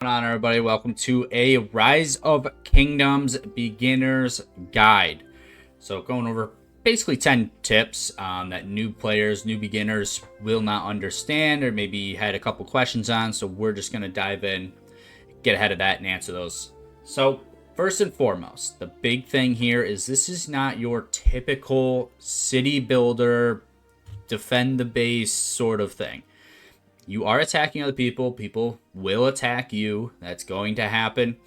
What's going on, everybody? Welcome to a Rise of Kingdoms beginner's guide. So going over basically 10 tips that new players, new beginners will not understand, or maybe had a couple questions on. So we're just going to dive in, get ahead of that, and answer those. So first and foremost, the big thing here is this is not your typical city builder, defend the base sort of thing. You are attacking other people. People will attack you. That's going to happen.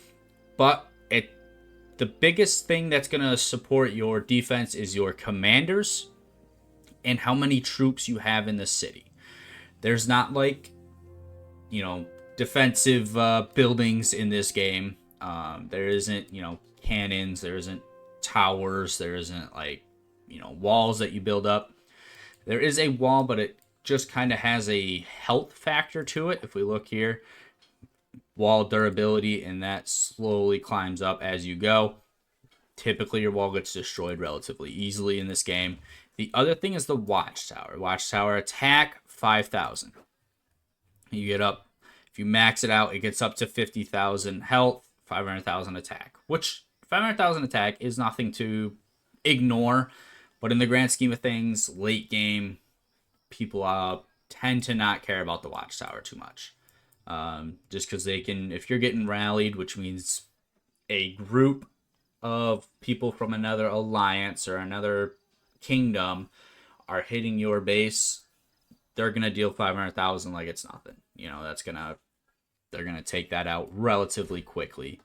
But the biggest thing that's going to support your defense is your commanders and how many troops you have in the city. There's not like, defensive buildings in this game. There isn't, cannons. There isn't towers. There isn't walls that you build up. There is a wall, but it just kind of has a health factor to it. If we look here, wall durability, and that slowly climbs up as you go. Typically your wall gets destroyed relatively easily in this game. The other thing is the watchtower. Watchtower attack 5,000. You get up, if you max it out, it gets up to 50,000 health, 500,000 attack, which 500,000 attack is nothing to ignore, but in the grand scheme of things, late game, people tend to not care about the watchtower too much. Just because they can, if you're getting rallied, which means a group of people from another alliance or another kingdom are hitting your base, they're going to deal 500,000 like it's nothing. They're going to take that out relatively quickly.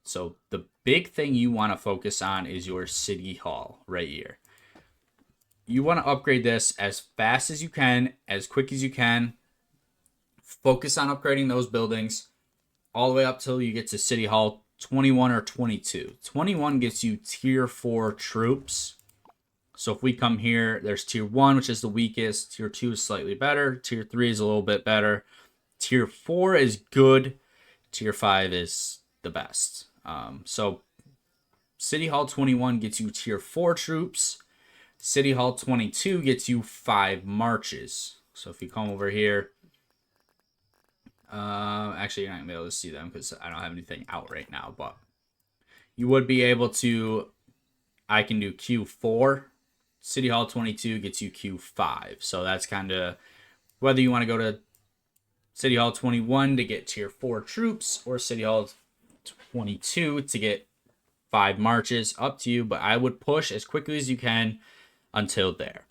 So the big thing you want to focus on is your city hall right here. You want to upgrade this as fast as you can, as quick as you can. Focus on upgrading those buildings all the way up till you get to City Hall 21 or 22. 21 gets you tier 4 troops. So if we come here, there's tier 1, which is the weakest. Tier 2 is slightly better. Tier 3 is a little bit better. Tier 4 is good. Tier 5 is the best. So City Hall 21 gets you tier 4 troops. City Hall 22 gets you 5 marches. So if you come over here, actually you're not gonna be able to see them because I don't have anything out right now, but you would be able to, I can do Q4. City Hall 22 gets you Q5. So that's kind of whether you want to go to City Hall 21 to get tier 4 troops or City Hall 22 to get 5 marches, up to you, but I would push as quickly as you can until there.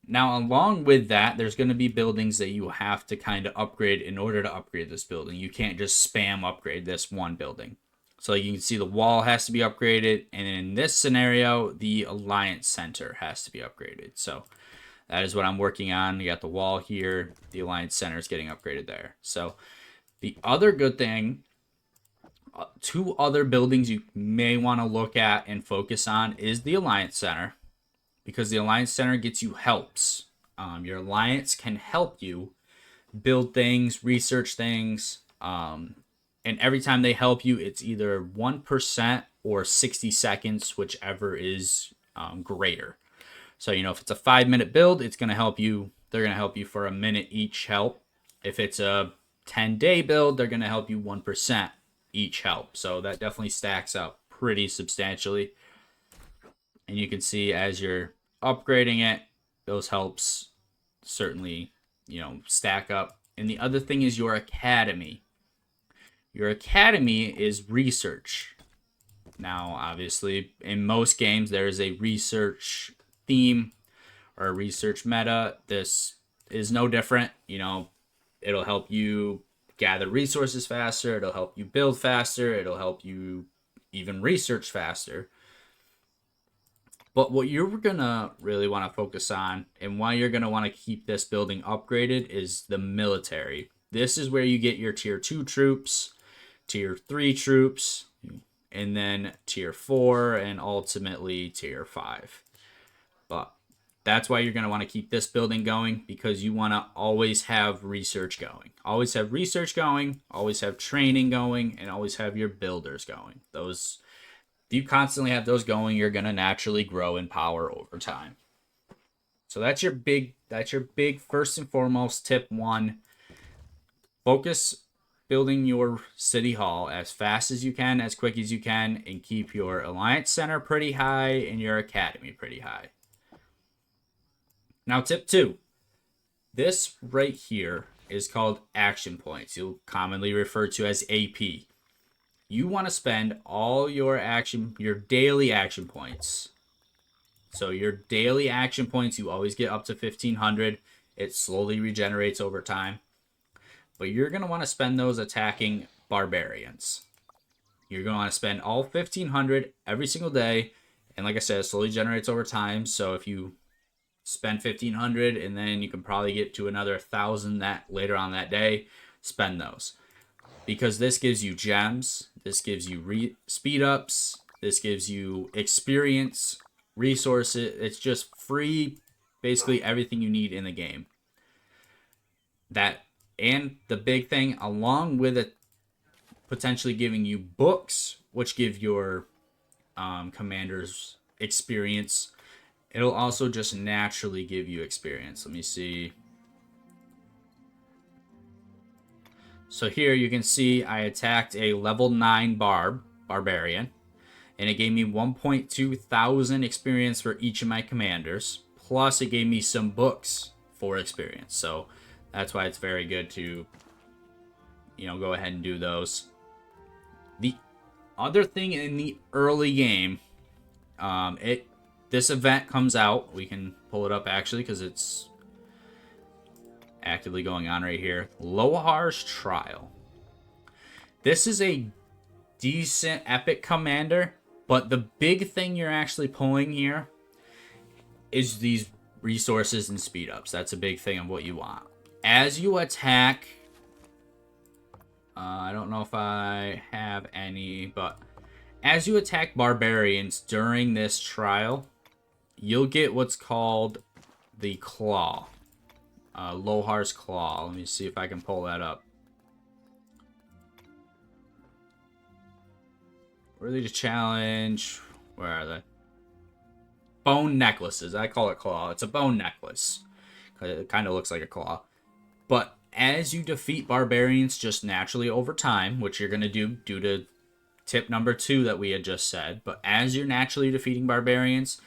Now, along with that, there's going to be buildings that you have to kind of upgrade in order to upgrade this building. You can't just spam upgrade this one building. So you can see the wall has to be upgraded, and in this scenario, the Alliance Center has to be upgraded. So that is what I'm working on. You got the wall here. The Alliance Center is getting upgraded there. So the other good thing, 2 other buildings you may want to look at and focus on is the Alliance Center, because the Alliance Center gets you helps. Your alliance can help you build things, research things, and every time they help you, it's either 1% or 60 seconds, whichever is greater. So, if it's a 5-minute build, it's going to help you. They're going to help you for a minute each help. If it's a 10-day build, they're going to help you 1% each help. So that definitely stacks up pretty substantially. And you can see as you're upgrading it, those helps certainly, stack up. And the other thing is your academy. Your academy is research. Now, obviously, in most games, there is a research theme or a research meta. This is no different. It'll help you gather resources faster. It'll help you build faster. It'll help you even research faster. But what you're going to really want to focus on and why you're going to want to keep this building upgraded is the military. This is where you get your tier 2 troops, tier 3 troops, and then tier 4, and ultimately tier 5. But that's why you're going to want to keep this building going, because you want to always have research going. Always have research going, always have training going, and always have your builders going. If you constantly have those going, you're going to naturally grow in power over time. So that's your big first and foremost tip 1. Focus building your city hall as fast as you can, as quick as you can, and keep your alliance center pretty high and your academy pretty high. Now, tip 2. This right here is called action points. You'll commonly refer to as AP. You want to spend all your daily action points. So your daily action points, you always get up to 1,500. It slowly regenerates over time. But you're going to want to spend those attacking barbarians. You're going to want to spend all 1,500 every single day. And like I said, it slowly generates over time. So if you spend 1,500 and then you can probably get to another 1,000 that later on that day, spend those. Because this gives you gems. This gives you speed ups. This gives you experience, resources. It's just free, basically everything you need in the game. And the big thing, along with it potentially giving you books, which give your commanders experience, it'll also just naturally give you experience. Let me see. So here you can see I attacked a level 9 barbarian, and it gave me 1.2 thousand experience for each of my commanders, plus it gave me some books for experience. So that's why it's very good to, go ahead and do those. The other thing in the early game, this event comes out. We can pull it up actually because it's actively going on right here. Lohar's Trial. This is a decent epic commander, but the big thing you're actually pulling here is these resources and speed ups. That's a big thing of what you want. As you attack, I don't know if I have any, but as you attack barbarians during this trial, you'll get what's called the Claw. Lohar's Claw. Let me see if I can pull that up. Really to challenge. Where are they? Bone necklaces. I call it Claw. It's a bone necklace. It kind of looks like a claw. But as you defeat barbarians just naturally over time, which you're going to do due to tip number 2 that we had just said, but as you're naturally defeating barbarians,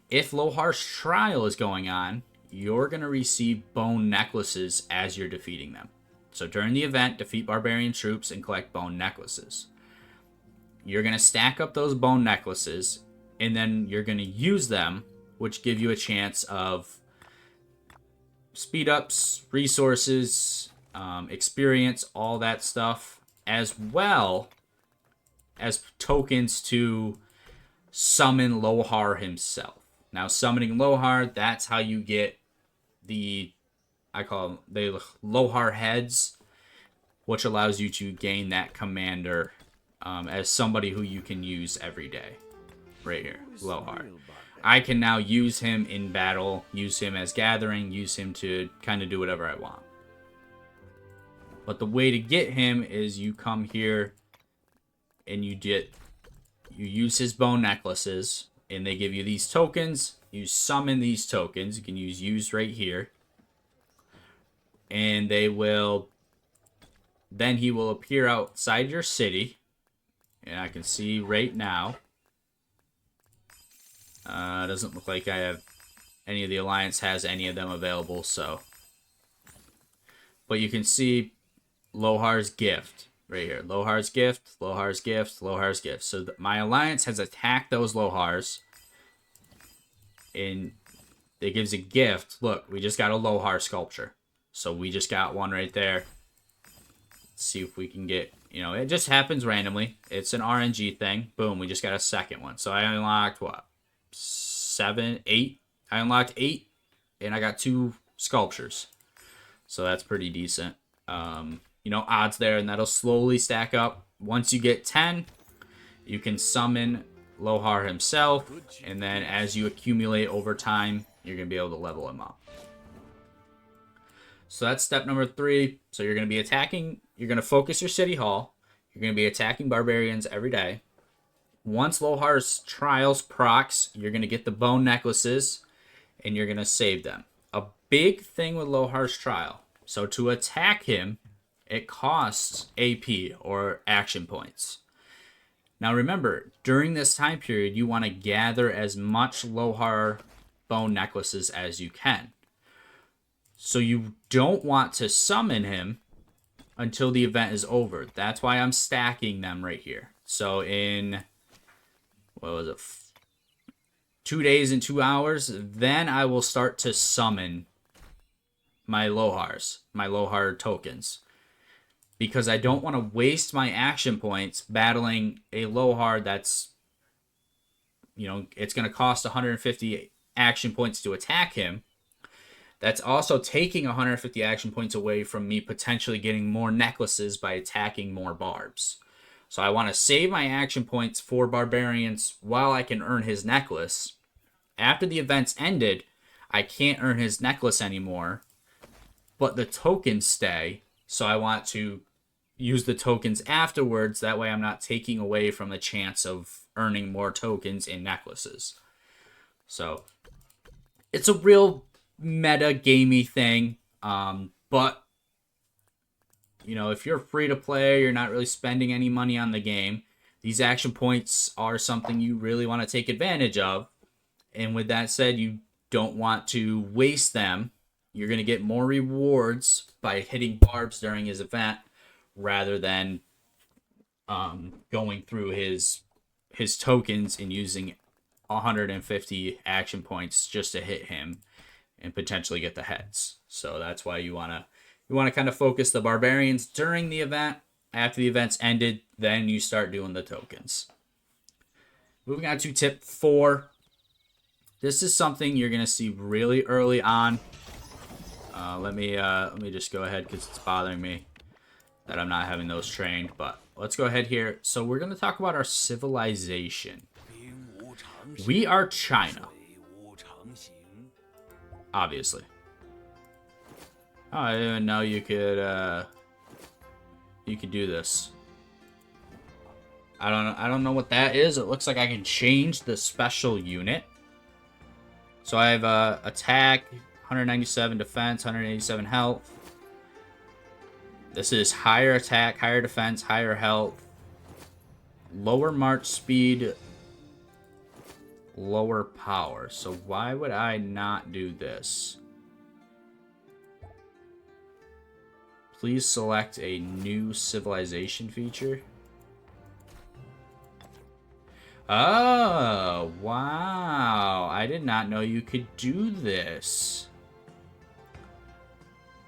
if Lohar's Trial is going on, you're going to receive bone necklaces as you're defeating them. So during the event, defeat barbarian troops and collect bone necklaces. You're going to stack up those bone necklaces, and then you're going to use them, which give you a chance of speed ups, resources, experience, all that stuff, as well as tokens to summon Lohar himself. Now, summoning Lohar, that's how you get I call them the Lohar heads, which allows you to gain that commander as somebody who you can use every day. Right here, Lohar. I can now use him in battle, use him as gathering, use him to kind of do whatever I want. But the way to get him is you come here and you use his bone necklaces, and they give you these tokens. You summon these tokens. You can use right here. And then he will appear outside your city. And I can see right now. Doesn't look like I have any of the Alliance has any of them available, so. But you can see Lohar's Gift right here. Lohar's Gift, Lohar's Gift, Lohar's Gift. So my Alliance has attacked those Lohars. And it gives a gift. Look, we just got a Lohar sculpture. So we just got one right there. Let's see if we can get, it just happens randomly. It's an RNG thing. Boom, we just got a second one. So I unlocked what? 7, 8. I unlocked 8, and I got 2 sculptures. So that's pretty decent. Odds there, and that'll slowly stack up. Once you get 10, you can summon Lohar himself, and then as you accumulate over time, you're going to be able to level him up. So that's step number 3. So you're going to be attacking, you're going to focus your city hall. You're going to be attacking barbarians every day. Once Lohar's Trials procs, you're going to get the bone necklaces, and you're going to save them. A big thing with Lohar's Trial. So to attack him, it costs AP or action points. Now remember, during this time period, you want to gather as much Lohar bone necklaces as you can. So you don't want to summon him until the event is over. That's why I'm stacking them right here. So in, what was it, 2 days and 2 hours, then I will start to summon my Lohars, my Lohar tokens. Because I don't want to waste my action points battling a Lohar that's, it's going to cost 150 action points to attack him. That's also taking 150 action points away from me potentially getting more necklaces by attacking more barbs. So I want to save my action points for barbarians while I can earn his necklace. After the event's ended, I can't earn his necklace anymore, but the tokens stay. So I want to use the tokens afterwards. That way I'm not taking away from the chance of earning more tokens in necklaces. So it's a real meta gamey thing. But if you're free to play, you're not really spending any money on the game, these action points are something you really want to take advantage of. And with that said, you don't want to waste them. You're going to get more rewards by hitting barbs during his event rather than going through his tokens and using 150 action points just to hit him and potentially get the heads. So that's why you want to kind of focus the barbarians during the event. After the event's ended, then you start doing the tokens. Moving on to tip 4. This is something you're going to see really early on. Let me just go ahead because it's bothering me that I'm not having those trained. But let's go ahead here. So we're going to talk about our civilization. We are China. Obviously. Oh, I didn't even know you could do this. I don't know what that is. It looks like I can change the special unit. So I have attack, 197 defense, 187 health. This is higher attack, higher defense, higher health, lower march speed, lower power. So why would I not do this? Please select a new civilization feature. Oh, wow. I did not know you could do this.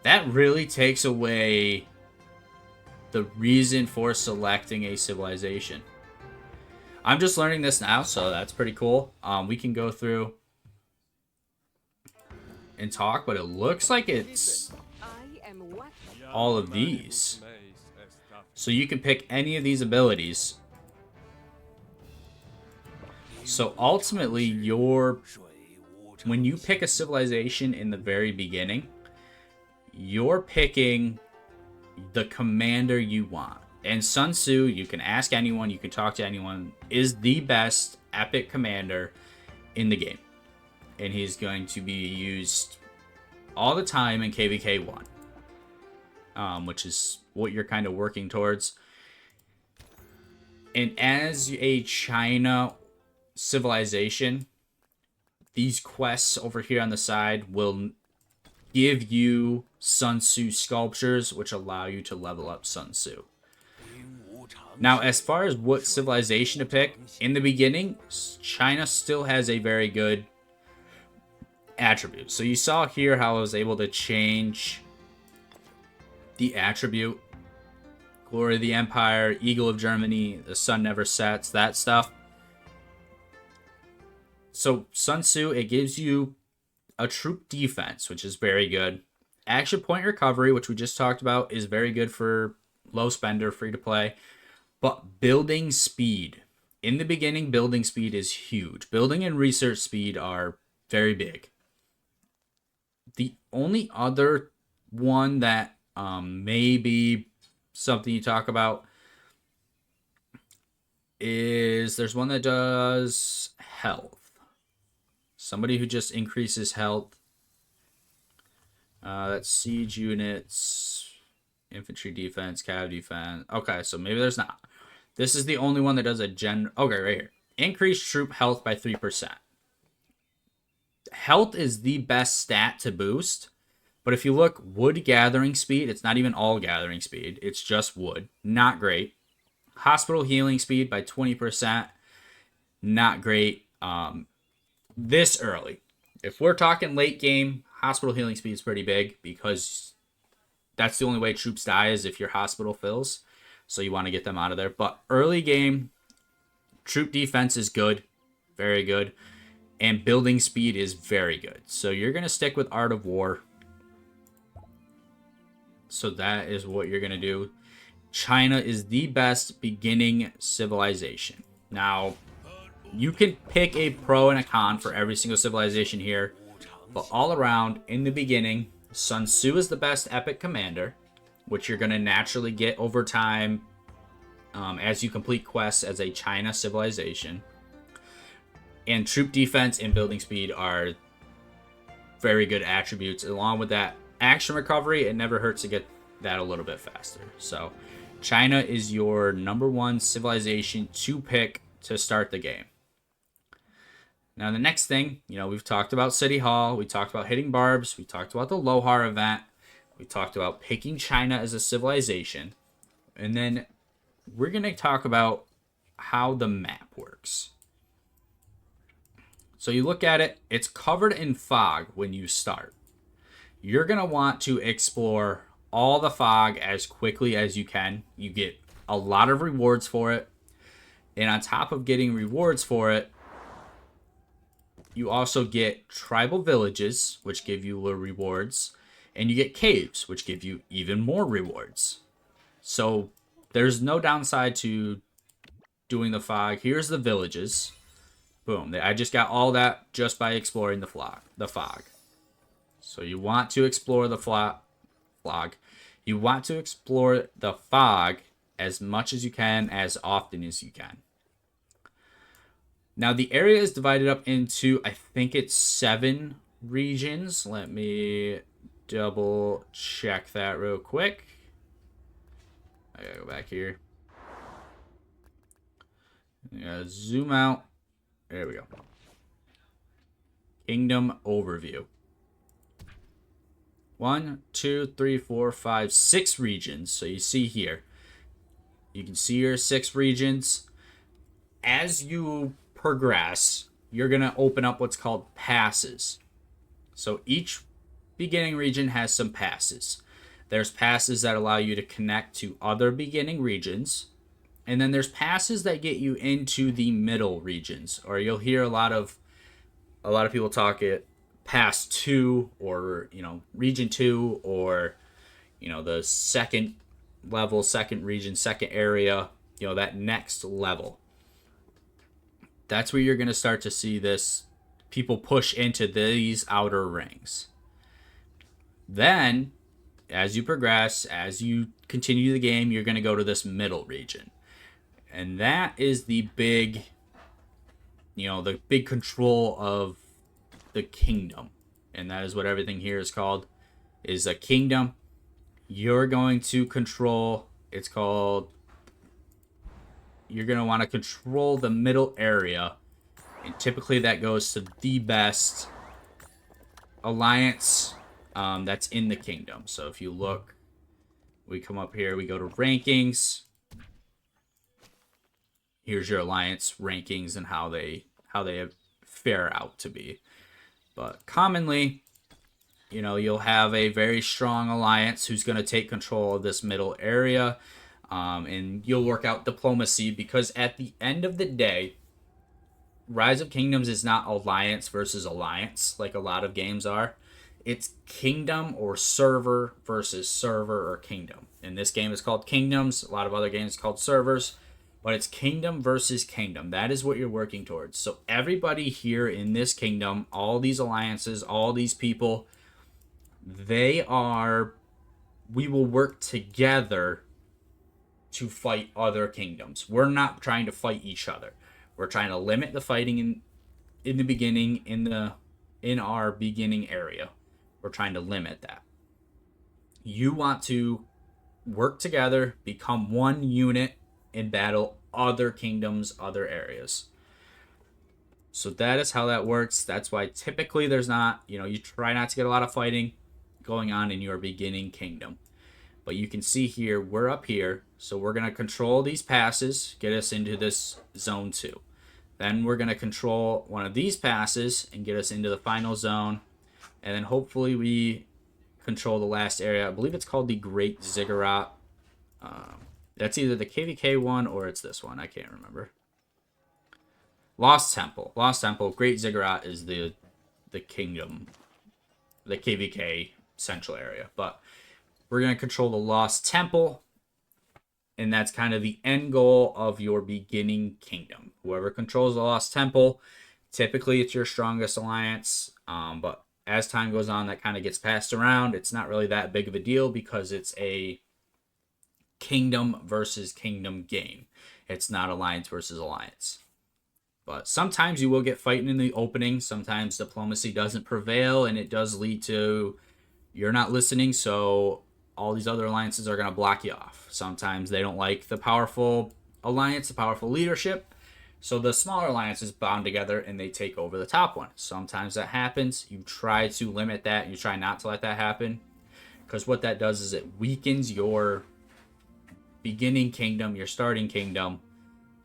That really takes away the reason for selecting a civilization. I'm just learning this now, so that's pretty cool. We can go through and talk, but it looks like it's all of these. So you can pick any of these abilities. So ultimately, when you pick a civilization in the very beginning, you're picking the commander you want. And Sun Tzu, you can ask anyone, you can talk to anyone, is the best epic commander in the game. And he's going to be used all the time in KvK 1, which is what you're kind of working towards. And as a China civilization, these quests over here on the side will give you Sun Tzu sculptures, which allow you to level up Sun Tzu. Now, as far as what civilization to pick, in the beginning, China still has a very good attribute. So you saw here how I was able to change the attribute. Glory of the Empire, Eagle of Germany, the sun never sets, that stuff. So Sun Tzu, it gives you a troop defense, which is very good. Action point recovery, which we just talked about, is very good for low spender, free to play. But building speed. In the beginning, building speed is huge. Building and research speed are very big. The only other one that may be something you talk about is there's one that does health. Somebody who just increases health. That's siege units. Infantry defense, cav defense. Okay, so maybe there's not. This is the only one that does a gen. Okay, right here. Increase troop health by 3%. Health is the best stat to boost. But if you look, wood gathering speed, it's not even all gathering speed. It's just wood. Not great. Hospital healing speed by 20%. Not great. This early. If we're talking late game, hospital healing speed is pretty big because that's the only way troops die is if your hospital fills. So you want to get them out of there. But early game, troop defense is good. Very good. And building speed is very good. So you're going to stick with Art of War. So that is what you're going to do. China is the best beginning civilization. Now, you can pick a pro and a con for every single civilization here. But all around, in the beginning, Sun Tzu is the best epic commander, which you're going to naturally get over time as you complete quests as a China civilization. And troop defense and building speed are very good attributes. Along with that action recovery, it never hurts to get that a little bit faster. So China is your number one civilization to pick to start the game. Now the next thing, we've talked about City Hall, we talked about hitting barbs, we talked about the Lohar event, we talked about picking China as a civilization, and then we're going to talk about how the map works. So you look at it, it's covered in fog when you start. You're going to want to explore all the fog as quickly as you can. You get a lot of rewards for it. And on top of getting rewards for it, you also get tribal villages, which give you rewards. And you get caves, which give you even more rewards. So there's no downside to doing the fog. Here's the villages. Boom. I just got all that just by exploring the fog. So you want to explore the fog. You want to explore the fog as much as you can, as often as you can. Now the area is divided up into, I think it's 7 regions. Let me double check that real quick. I gotta go back here. I gotta zoom out. There we go. Kingdom overview. 1, 2, 3, 4, 5, 6 regions. So you see here. You can see your 6 regions. As you progress, you're going to open up what's called passes. So each beginning region has some passes. There's passes that allow you to connect to other beginning regions. And then there's passes that get you into the middle regions. Or you'll hear a lot of people talk it pass 2 or, region 2 or, the second level, second region, second area, that next level. That's where you're going to start to see this people push into these outer rings. Then, as you progress, as you continue the game, you're going to go to this middle region. And that is the big, the big control of the kingdom. And that is what everything here is called, is a kingdom. You're going to control, you're going to want to control the middle area. And typically that goes to the best alliance that's in the kingdom. So if you look, we come up here, we go to rankings. Here's your alliance rankings and how they fare out to be. But commonly, you'll have a very strong alliance who's going to take control of this middle area. And you'll work out diplomacy, because at the end of the day, Rise of Kingdoms is not alliance versus alliance like a lot of games are. It's kingdom or server versus server or kingdom. And this game is called Kingdoms. A lot of other games are called servers. But it's kingdom versus kingdom. That is what you're working towards. So everybody here in this kingdom, all these alliances, all these people, we will work together to fight other kingdoms. We're not trying to fight each other. We're trying to limit the fighting in the beginning, in our beginning area. We're trying to limit that. You want to work together, become one unit, and battle other kingdoms, other areas. So that is how that works. That's why typically there's not, you try not to get a lot of fighting going on in your beginning kingdom. But you can see here, we're up here. So we're going to control these passes, get us into this zone 2. Then we're going to control one of these passes and get us into the final zone. And then hopefully we control the last area. I believe it's called the Great Ziggurat. That's either the KVK one or it's this one. I can't remember. Lost Temple. Lost Temple. Great Ziggurat is the kingdom, the KVK central area. But we're going to control the Lost Temple. And that's kind of the end goal of your beginning kingdom. Whoever controls the Lost Temple, typically it's your strongest alliance. But as time goes on, that kind of gets passed around. It's not really that big of a deal because it's a kingdom versus kingdom game. It's not alliance versus alliance. But sometimes you will get fighting in the opening. Sometimes diplomacy doesn't prevail, and it does lead to you're not listening, so all these other alliances are going to block you off. Sometimes they don't like the powerful alliance, the powerful leadership, so the smaller alliances bond together and they take over the top one. Sometimes that happens. You try to limit that. You try not to let that happen, because what that does is it weakens your beginning kingdom, your starting kingdom,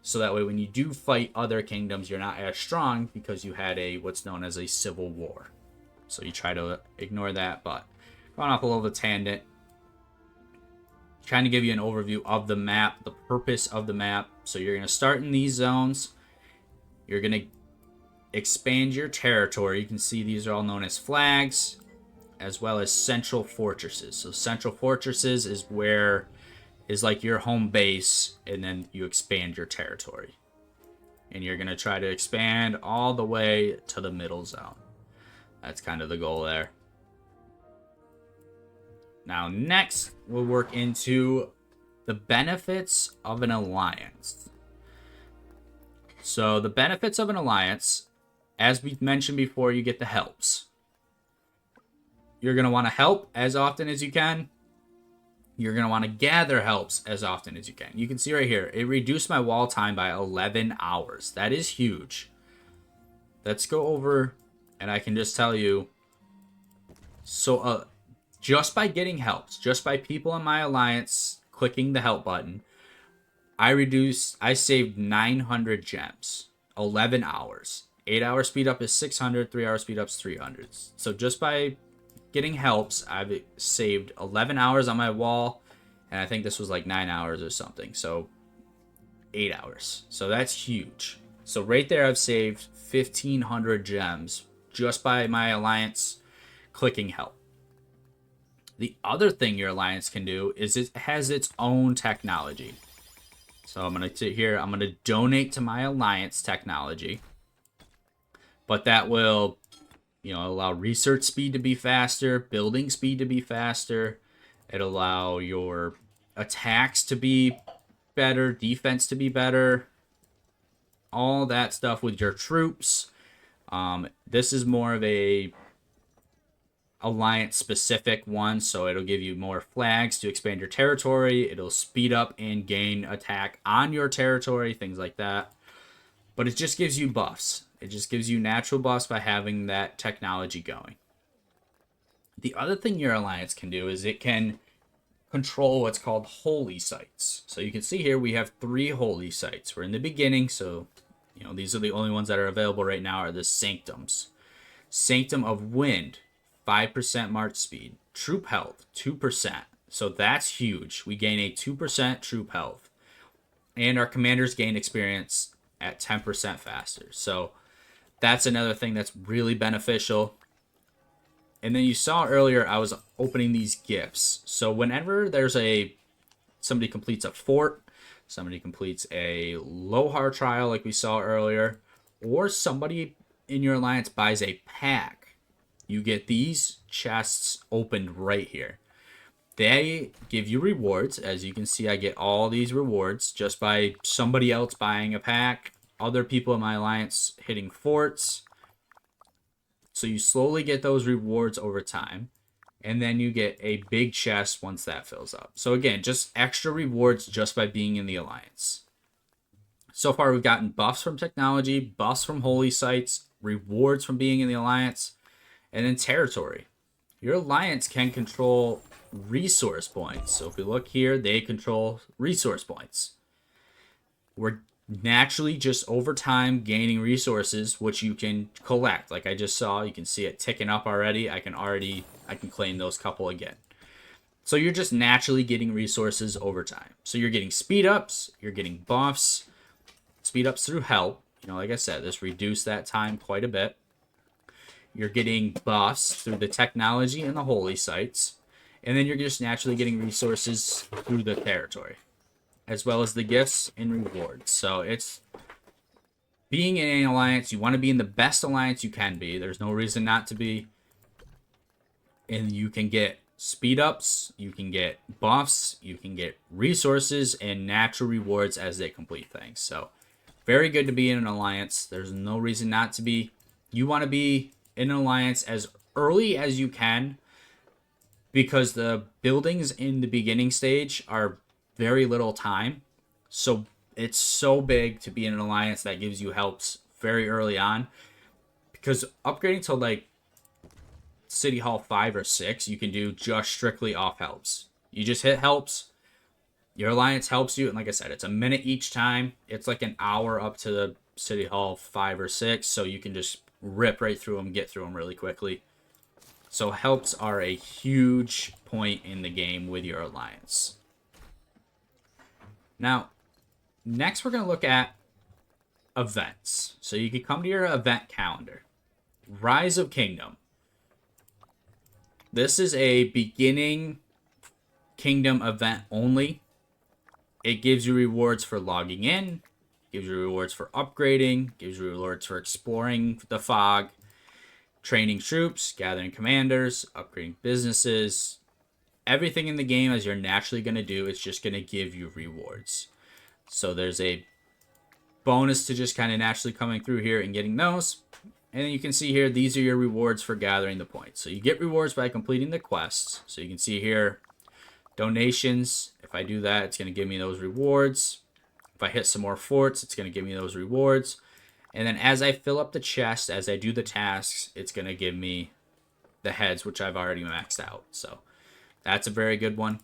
so that way when you do fight other kingdoms, you're not as strong because you had what's known as a civil war. So you try to ignore that, but going off a little bit of a tangent, trying to give you an overview of the map, the purpose of the map. So you're going to start in these zones. You're going to expand your territory. You can see these are all known as flags, as well as central fortresses. So central fortresses is like your home base, and then you expand your territory. And you're going to try to expand all the way to the middle zone. That's kind of the goal there. Now, next, we'll work into the benefits of an alliance. So, the benefits of an alliance, as we mentioned before, you get the helps. You're going to want to help as often as you can. You're going to want to gather helps as often as you can. You can see right here, it reduced my wall time by 11 hours. That is huge. Let's go over, and I can just tell you. So, just by getting helps, just by people in my alliance clicking the help button, I saved 900 gems. 11 hours. 8 hour speed up is 600, 3 hour speed up is 300. So just by getting helps, I've saved 11 hours on my wall, and I think this was like 9 hours or something. So 8 hours. So that's huge. So right there, I've saved 1,500 gems just by my alliance clicking help. The other thing your alliance can do is it has its own technology. So I'm going to sit here, I'm going to donate to my alliance technology. But that will, allow research speed to be faster, building speed to be faster. It'll allow your attacks to be better, defense to be better. All that stuff with your troops. This is more of a alliance specific one, so it'll give you more flags to expand your territory. It'll speed up and gain attack on your territory, things like that. But it just gives you buffs. It just gives you natural buffs by having that technology going. The other thing your alliance can do is it can control what's called holy sites. So you can see here we have 3 holy sites. We're in the beginning, so these are the only ones that are available right now are the sanctums. Sanctum of Wind, 5% march speed. Troop health, 2%. So that's huge. We gain a 2% troop health. And our commanders gain experience at 10% faster. So that's another thing that's really beneficial. And then you saw earlier I was opening these gifts. So whenever there's somebody completes a fort, somebody completes a Lohar trial like we saw earlier, or somebody in your alliance buys a pack, you get these chests opened right here. They give you rewards. As you can see, I get all these rewards just by somebody else buying a pack, other people in my alliance hitting forts. So you slowly get those rewards over time. and then you get a big chest once that fills up. So again, just extra rewards just by being in the alliance. So far, we've gotten buffs from technology, buffs from holy sites, rewards from being in the alliance, and then territory. Your alliance can control resource points. So if we look here, they control resource points. We're naturally just over time gaining resources, which you can collect. Like I just saw, you can see it ticking up already. I can claim those couple again. So you're just naturally getting resources over time. So you're getting speed ups, you're getting buffs, speed ups through help. Like I said, this reduced that time quite a bit. You're getting buffs through the technology and the holy sites. And then you're just naturally getting resources through the territory, as well as the gifts and rewards. So it's being in an alliance. You want to be in the best alliance you can be. There's no reason not to be. And you can get speed ups, you can get buffs, you can get resources and natural rewards as they complete things. So very good to be in an alliance. There's no reason not to be. You want to be in an alliance as early as you can, because the buildings in the beginning stage are very little time. So it's so big to be in an alliance that gives you helps very early on, because upgrading to like City Hall 5 or 6, you can do just strictly off helps. You just hit helps, your alliance helps you, and like I said, it's a minute each time. It's like an hour up to the City Hall 5 or 6, so you can just rip right through them, get through them really quickly. So helps are a huge point in the game with your alliance. Now, next we're going to look at events. So you can come to your event calendar. Rise of Kingdom. This is a beginning kingdom event only. It gives you rewards for logging in, gives you rewards for upgrading, gives you rewards for exploring the fog, training troops, gathering commanders, upgrading businesses. Everything in the game, as you're naturally going to do, is just going to give you rewards. So there's a bonus to just kind of naturally coming through here and getting those. And then you can see here, these are your rewards for gathering the points. So you get rewards by completing the quests. So you can see here, donations. If I do that, it's going to give me those rewards. If I hit some more forts, it's going to give me those rewards. And then as I fill up the chest, as I do the tasks, it's going to give me the heads, which I've already maxed out. So that's a very good one.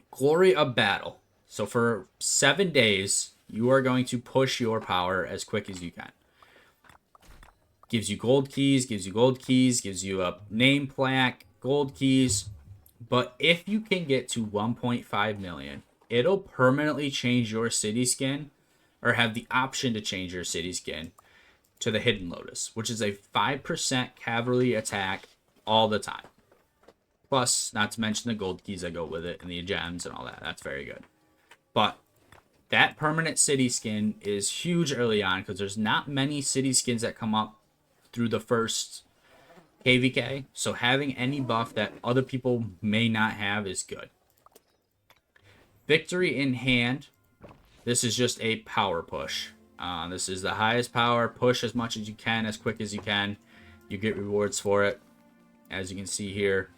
Glory of Battle. So for 7 days, you are going to push your power as quick as you can. Gives you gold keys, gives you a name plaque, gold keys. But if you can get to 1.5 million, it'll permanently change your city skin, or have the option to change your city skin to the Hidden Lotus, which is a 5% cavalry attack all the time. Plus, not to mention the gold keys that go with it and the gems and all that. That's very good. But that permanent city skin is huge early on, because there's not many city skins that come up through the first KVK. So having any buff that other people may not have is good. Victory in Hand. This is just a power push. This is the highest power. Push as much as you can, as quick as you can. You get rewards for it, as you can see here.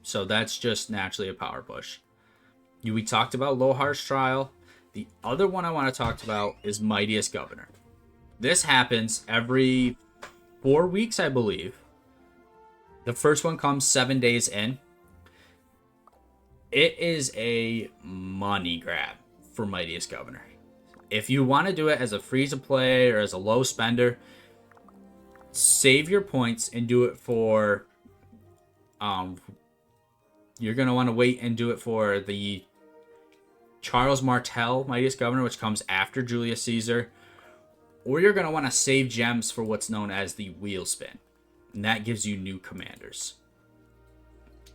So that's just naturally a power push. We talked about Lohar's Trial. The other one I want to talk about is Mightiest Governor. This happens every 4 weeks, I believe. The first one comes 7 days in. It is a money grab for Mightiest Governor. If you want to do it as a free-to-play or as a low spender, save your points and do it for... you're going to want to wait and do it for the Charles Martel Mightiest Governor, which comes after Julius Caesar. Or you're going to want to save gems for what's known as the Wheel Spin. And that gives you new commanders.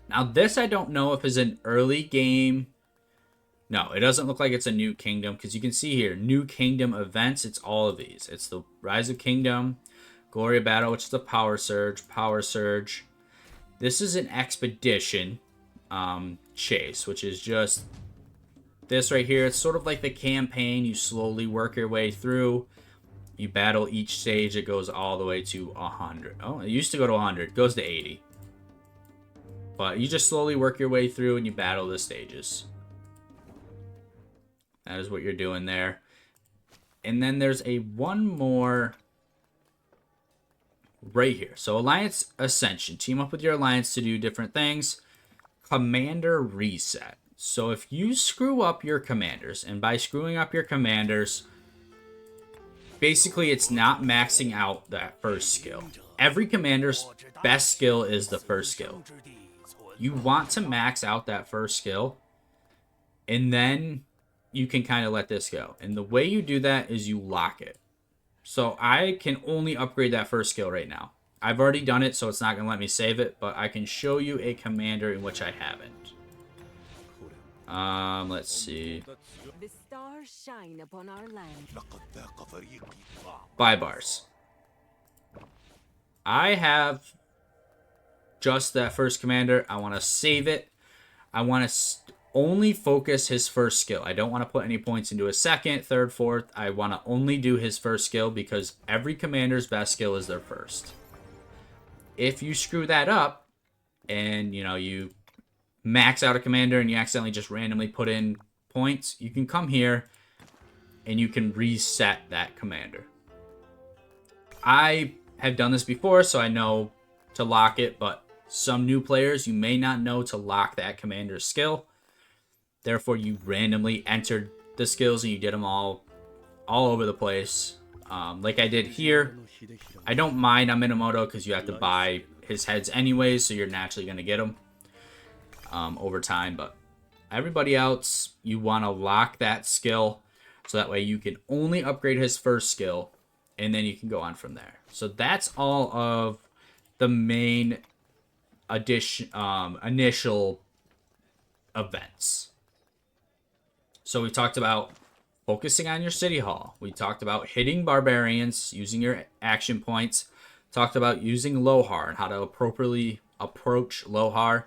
Now this I don't know if is an early game. No, it doesn't look like it's a new kingdom, because you can see here, new kingdom events. It's all of these. It's the Rise of Kingdom, Glory of Battle, which is the Power Surge. This is an expedition chase, which is just this right here. It's sort of like the campaign. You slowly work your way through. You battle each stage. It goes all the way to 100. Oh, it used to go to 100. It goes to 80. But you just slowly work your way through and you battle the stages. That is what you're doing there. And then there's one more right here. So Alliance Ascension. Team up with your alliance to do different things. Commander Reset. So if you screw up your commanders, and by screwing up your commanders, basically it's not maxing out that first skill. Every commander's best skill is the first skill. You want to max out that first skill, and then you can kind of let this go. And the way you do that is you lock it. So I can only upgrade that first skill right now. I've already done it, so it's not going to let me save it, but I can show you a commander in which I haven't. Let's see. The stars shine upon our land. Buy bars. I have just that first commander. I want to save it. I want to only focus his first skill. I don't want to put any points into a second, third, fourth. I want to only do his first skill because every commander's best skill is their first. If you screw that up and, you max out a commander and you accidentally just randomly put in points, you can come here and you can reset that commander. I have done this before, so I know to lock it, but some new players, you may not know to lock that commander's skill. Therefore, you randomly entered the skills and you did them all over the place. Like I did here. I don't mind on Minamoto because you have to buy his heads anyways, so you're naturally going to get them over time. But everybody else, you want to lock that skill so that way you can only upgrade his first skill and then you can go on from there. So that's all of the main initial events. So we talked about focusing on your city hall. We talked about hitting barbarians using your action points. Talked about using Lohar and how to appropriately approach Lohar.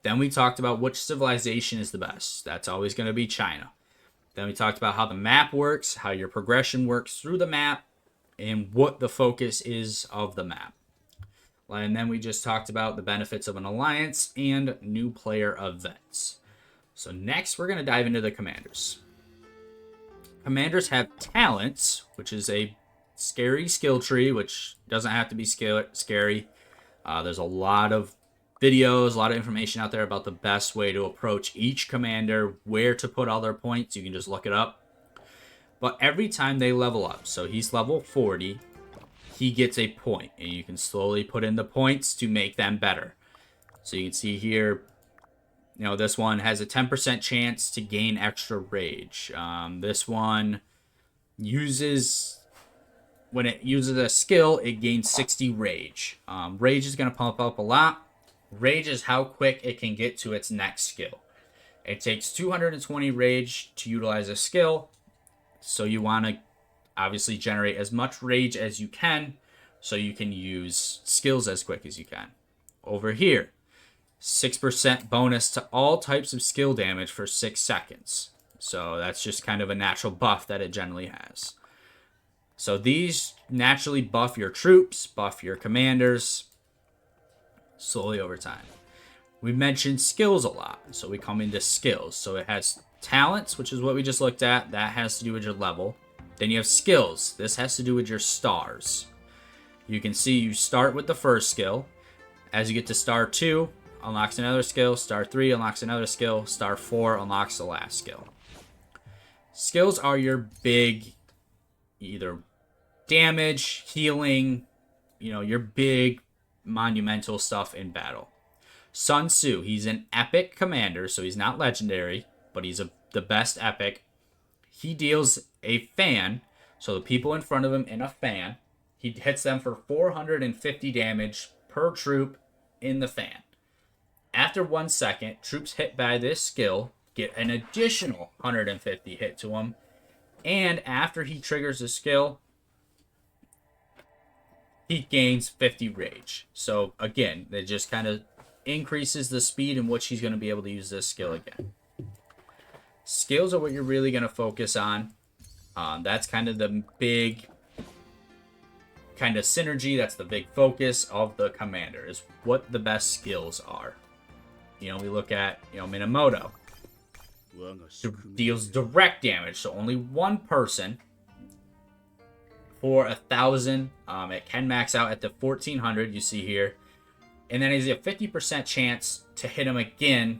Then we talked about which civilization is the best. That's always going to be China. Then we talked about how the map works, how your progression works through the map, and what the focus is of the map. And then we just talked about the benefits of an alliance and new player events. So next, we're going to dive into the commanders. Commanders have talents, which is a scary skill tree, which doesn't have to be scary. There's a lot of videos, a lot of information out there about the best way to approach each commander, where to put all their points. You can just look it up. But every time they level up, so he's level 40, he gets a point, and you can slowly put in the points to make them better. So you can see here, this one has a 10% chance to gain extra rage. This one when it uses a skill, it gains 60 rage. Rage is going to pump up a lot. Rage is how quick it can get to its next skill. It takes 220 rage to utilize a skill, so you want to obviously generate as much rage as you can so you can use skills as quick as you can. Over here, 6% bonus to all types of skill damage for 6 seconds. So that's just kind of a natural buff that it generally has. So these naturally buff your troops, buff your commanders, slowly over time. We mentioned skills a lot, so we come into skills. So it has talents, which is what we just looked at. That has to do with your level. Then you have skills. This has to do with your stars. You can see you start with the first skill. As you get to star 2, unlocks another skill. Star 3 unlocks another skill. Star 4 unlocks the last skill. Skills are your big, either damage, healing, your big monumental stuff in battle. Sun Tzu, he's an epic commander, so he's not legendary, but he's the best epic. He deals a fan, so the people in front of him in a fan, he hits them for 450 damage per troop in the fan. After 1 second, troops hit by this skill get an additional 150 hit to them, and after he triggers the skill, he gains 50 rage. So again, it just kind of increases the speed in which he's going to be able to use this skill again. Skills are what you're really going to focus on. That's kind of the big kind of synergy. That's the big focus of the commander, is what the best skills are. You know, we look at, you know, Minamoto. Deals direct damage, so only one person for 1,000. It can max out at the 1,400 you see here. And then he's a 50% chance to hit him again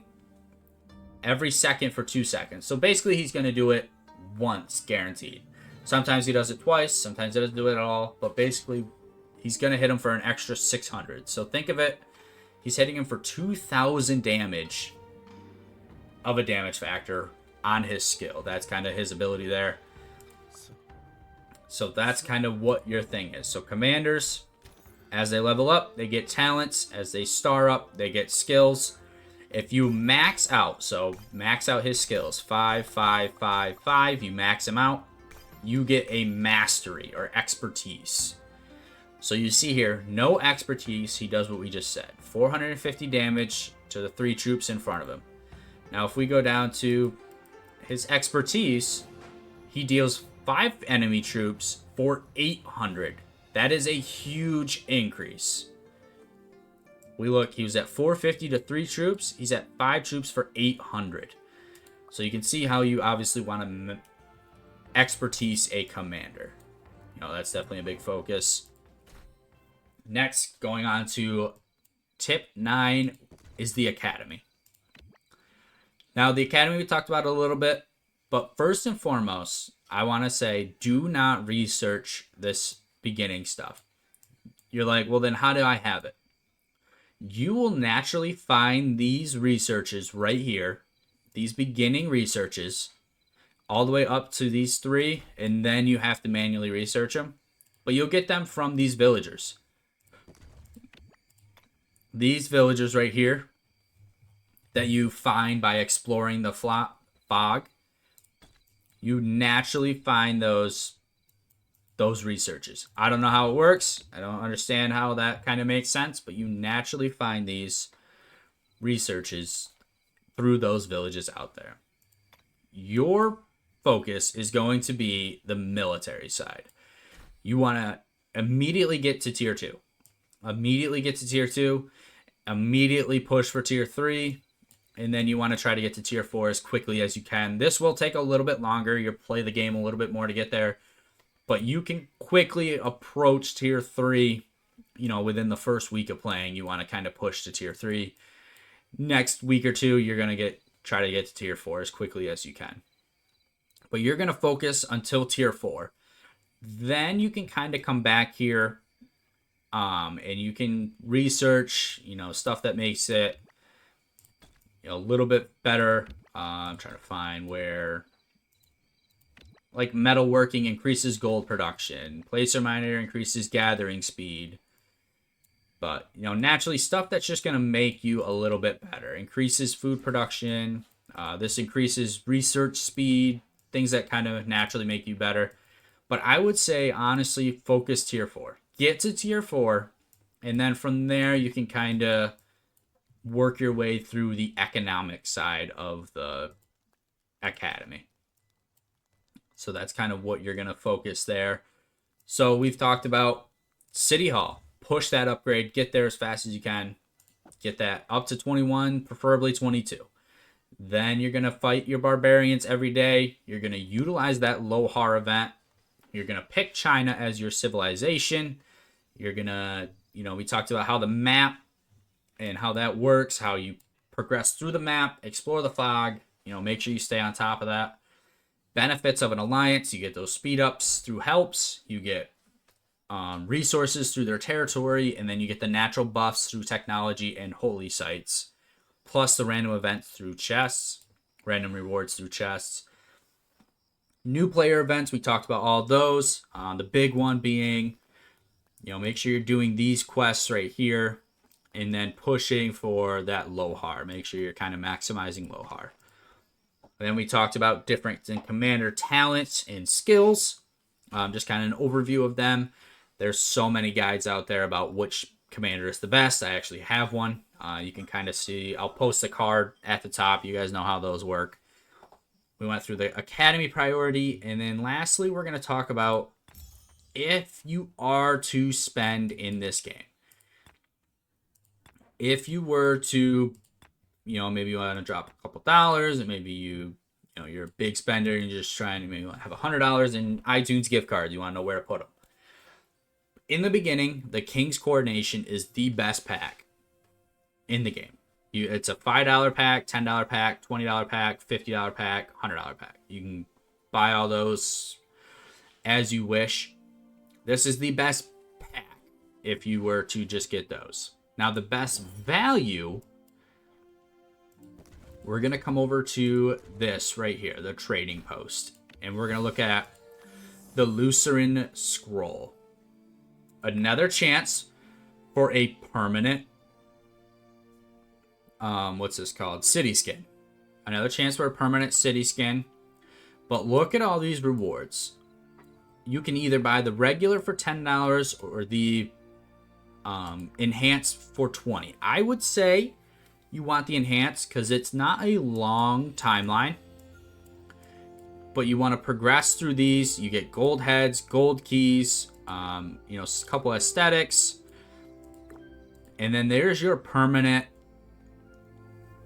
every second for 2 seconds. So basically he's going to do it once, guaranteed. Sometimes he does it twice, sometimes he doesn't do it at all. But basically, he's going to hit him for an extra 600. So think of it, he's hitting him for 2,000 damage of a damage factor on his skill. That's kind of his ability there. So that's kind of what your thing is. So commanders, as they level up, they get talents. As they star up, they get skills. If you max out, so max out his skills, 5, 5, 5, 5, you max him out, you get a mastery or expertise. So you see here, no expertise, he does what we just said. 450 damage to the 3 troops in front of him. Now, if we go down to his expertise, he deals 5 enemy troops for 800. That is a huge increase. We look, he was at 450 to 3 troops. He's at 5 troops for 800. So you can see how you obviously want to expertise a commander. You know, that's definitely a big focus. Next, going on to tip 9 is the academy. Now, the academy we talked about a little bit, but first and foremost, I want to say do not research this beginning stuff. You're like, well, then how do I have it? You will naturally find these researches right here, these beginning researches, all the way up to these 3, and then you have to manually research them. But you'll get them from these villagers. These villagers right here that you find by exploring the fog, you naturally find those researches. I don't know how it works. I don't understand how that kind of makes sense, but you naturally find these researches through those villages out there. Your focus is going to be the military side. You want to immediately get to tier 2. Immediately get to tier 2. Immediately push for tier 3. And then you want to try to get to tier 4 as quickly as you can. This will take a little bit longer. You'll play the game a little bit more to get there. But you can quickly approach tier 3, you know, within the first week of playing. You want to kind of push to tier 3. Next week or 2, you're going to try to get to tier 4 as quickly as you can. But you're going to focus until tier 4. Then you can kind of come back here and you can research, you know, stuff that makes it, you know, a little bit better. I'm trying to find where, like, metalworking increases gold production. Placer miner increases gathering speed. But, you know, naturally stuff that's just going to make you a little bit better. Increases food production. This increases research speed. Things that kind of naturally make you better. But I would say, honestly, focus tier 4. Get to tier 4. And then from there, you can kind of work your way through the economic side of the academy. So that's kind of what you're going to focus there. So we've talked about City Hall. Push that upgrade. Get there as fast as you can. Get that up to 21, preferably 22. Then you're going to fight your barbarians every day. You're going to utilize that Lohar event. You're going to pick China as your civilization. You're going to, you know, we talked about how the map and how that works, how you progress through the map, explore the fog, you know, make sure you stay on top of that. Benefits of an alliance, you get those speed ups through helps, you get resources through their territory, and then you get the natural buffs through technology and holy sites, plus the random events through chests, random rewards through chests. New player events, we talked about all those. The big one being, you know, make sure you're doing these quests right here, and then pushing for that Lohar. Make sure you're kind of maximizing Lohar. And then we talked about difference in commander talents and skills. Just kind of an overview of them. There's so many guides out there about which commander is the best. I actually have one. You can kind of see. I'll post a card at the top. You guys know how those work. We went through the academy priority. And then lastly, we're going to talk about if you are to spend in this game, if you were to, maybe you want to drop a couple dollars, and maybe you're a big spender and you're just trying to maybe have $100 in iTunes gift cards. You want to know where to put them. In the beginning, the King's Coronation is the best pack in the game. It's a $5 pack, $10 pack, $20 pack, $50 pack, $100 pack. You can buy all those as you wish. This is the best pack if you were to just get those. Now, the best value, we're going to come over to this right here, the trading post. And we're going to look at the Lucerne Scroll. Another chance for a permanent, what's this called? City skin. Another chance for a permanent city skin. But look at all these rewards. You can either buy the regular for $10 or the enhanced for $20. I would say you want the enhanced because it's not a long timeline, but you want to progress through these. You get gold heads, gold keys, a couple aesthetics, and then there's your permanent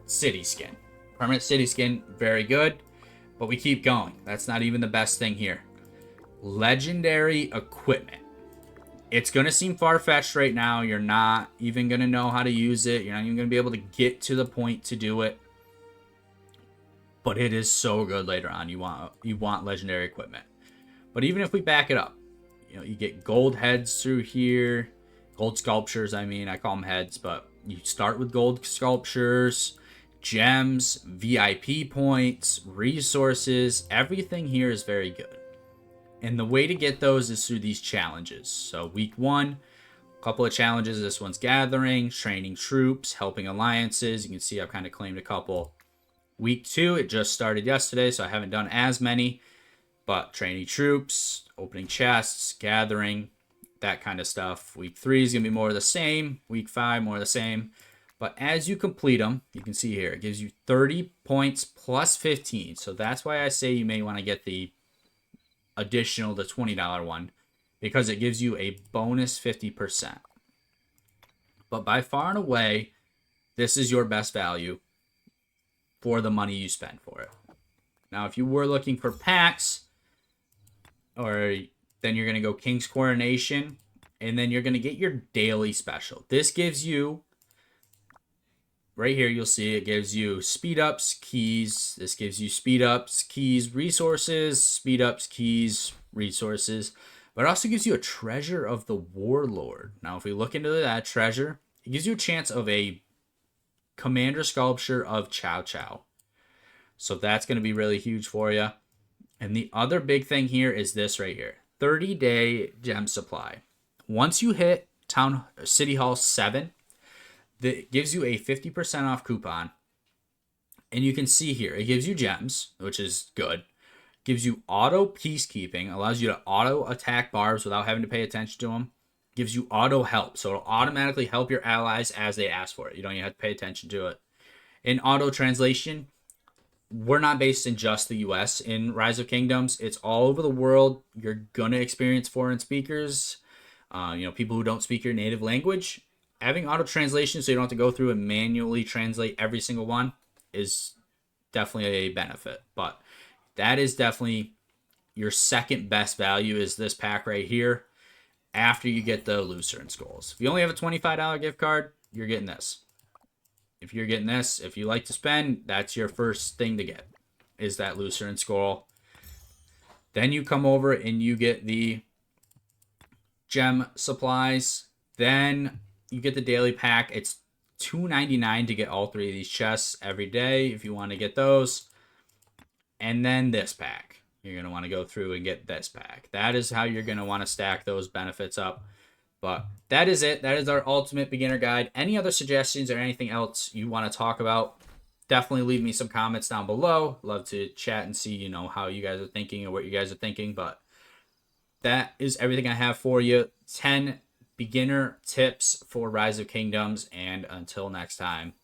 city skin. Permanent city skin, very good, but we keep going. That's not even the best thing here. Legendary equipment. It's going to seem far-fetched right now. You're not even going to know how to use it. You're not even going to be able to get to the point to do it. But it is so good later on. You want legendary equipment. But even if we back it up, you get gold heads through here. Gold sculptures, I call them heads, but you start with gold sculptures, gems, VIP points, resources. Everything here is very good. And the way to get those is through these challenges. So week 1, a couple of challenges. This one's gathering, training troops, helping alliances. You can see I've kind of claimed a couple. Week 2, it just started yesterday, so I haven't done as many. But training troops, opening chests, gathering, that kind of stuff. Week 3 is going to be more of the same. Week 5, more of the same. But as you complete them, you can see here, it gives you 30 points plus 15. So that's why I say you may want to get the additional, the $20 one, because it gives you a bonus 50%. But by far and away, this is your best value for the money you spend for it. Now, if you were looking for packs, then you're going to go King's Coronation, and then you're going to get your daily special. This gives you, right here, you'll see it gives you speed ups, keys. This gives you speed ups, keys, resources, speed ups, keys, resources. But it also gives you a treasure of the Warlord. Now, if we look into that treasure, it gives you a chance of a commander sculpture of Chow Chow. So that's going to be really huge for you. And the other big thing here is this right here. 30-day gem supply. Once you hit City Hall 7, that gives you a 50% off coupon. And you can see here, it gives you gems, which is good. Gives you auto peacekeeping, allows you to auto attack barbs without having to pay attention to them. Gives you auto help, so it'll automatically help your allies as they ask for it. You don't even have to pay attention to it. In auto translation, we're not based in just the US in Rise of Kingdoms. It's all over the world. You're going to experience foreign speakers, people who don't speak your native language. Having auto translation so you don't have to go through and manually translate every single one is definitely a benefit. But that is definitely your second best value is this pack right here after you get the Lucerne Scrolls. If you only have a $25 gift card, you're getting this. If you're getting this, if you like to spend, that's your first thing to get, is that Lucerne Scroll. Then you come over and you get the gem supplies. Then you get the daily pack. It's $2.99 to get all 3 of these chests every day if you want to get those. And then this pack. You're going to want to go through and get this pack. That is how you're going to want to stack those benefits up. But that is it. That is our ultimate beginner guide. Any other suggestions or anything else you want to talk about, definitely leave me some comments down below. Love to chat and see, how you guys are thinking or what you guys are thinking. But that is everything I have for you. 10 beginner tips for Rise of Kingdoms. And until next time.